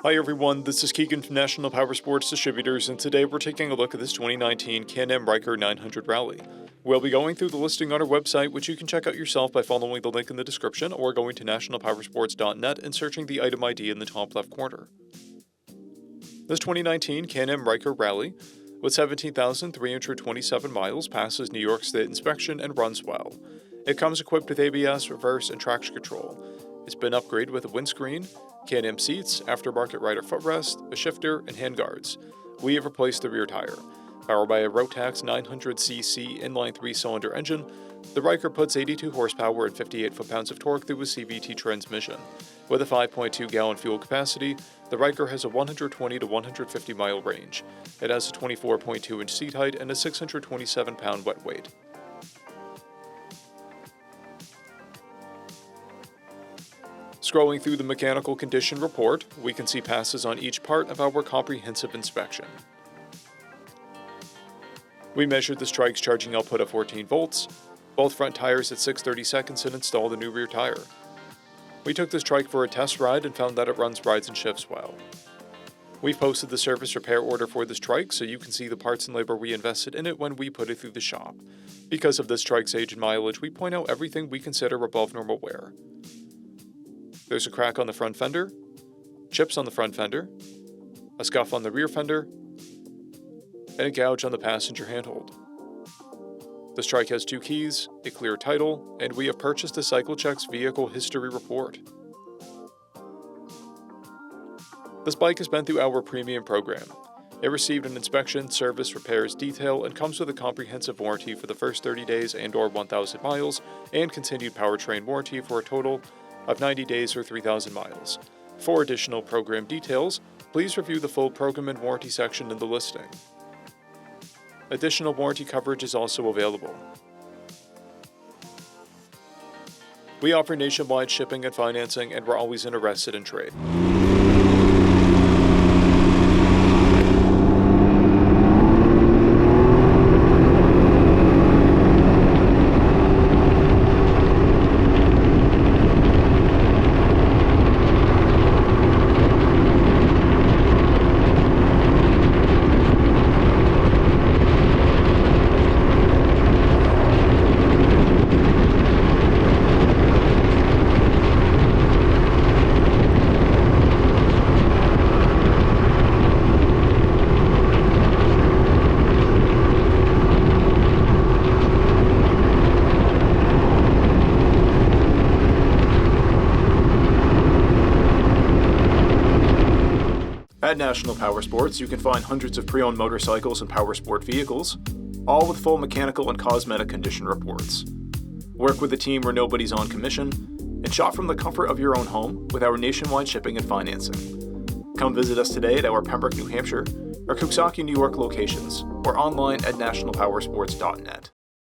Hi everyone, this is Keegan from National Powersports Distributors, and today we're taking a look at this 2019 Can-Am RYKER 900 Rally. We'll be going through the listing on our website, which you can check out yourself by following the link in the description or going to nationalpowersports.net and searching the item ID in the top left corner. This 2019 Can-Am RYKER Rally, with 17,327 miles, passes New York State inspection and runs well. It comes equipped with ABS, reverse, and traction control. It's been upgraded with a windscreen, Can-Am seats, aftermarket rider footrest, a shifter, and handguards. We have replaced the rear tire. Powered by a Rotax 900cc inline 3-cylinder engine, the RYKER puts 82 horsepower and 58 foot-pounds of torque through a CVT transmission. With a 5.2-gallon fuel capacity, the RYKER has a 120 to 150 mile range. It has a 24.2-inch seat height and a 627-pound wet weight. Scrolling through the mechanical condition report, we can see passes on each part of our comprehensive inspection. We measured this TRIKE's charging output of 14 volts, both front tires at 6/30 seconds, and installed a new rear tire. We took this TRIKE for a test ride and found that it runs, rides, and shifts well. We've posted the service repair order for this TRIKE so you can see the parts and labor we invested in it when we put it through the shop. Because of this TRIKE's age and mileage, we point out everything we consider above normal wear. There's a crack on the front fender, chips on the front fender, a scuff on the rear fender, and a gouge on the passenger handhold. This TRIKE has 2 keys, a clear title, and we have purchased a CycleCheck's vehicle history report. This bike has been through our premium program. It received an inspection, service, repairs, detail, and comes with a comprehensive warranty for the first 30 days and/or 1,000 miles, and continued powertrain warranty for a total of 90 days or 3,000 miles. For additional program details, please review the full program and warranty section in the listing. Additional warranty coverage is also available. We offer nationwide shipping and financing, and we're always interested in trade. At National Powersports, you can find hundreds of pre-owned motorcycles and powersport vehicles, all with full mechanical and cosmetic condition reports. Work with a team where nobody's on commission, and shop from the comfort of your own home with our nationwide shipping and financing. Come visit us today at our Pembroke, New Hampshire, or Coxsackie, New York locations, or online at nationalpowersports.net.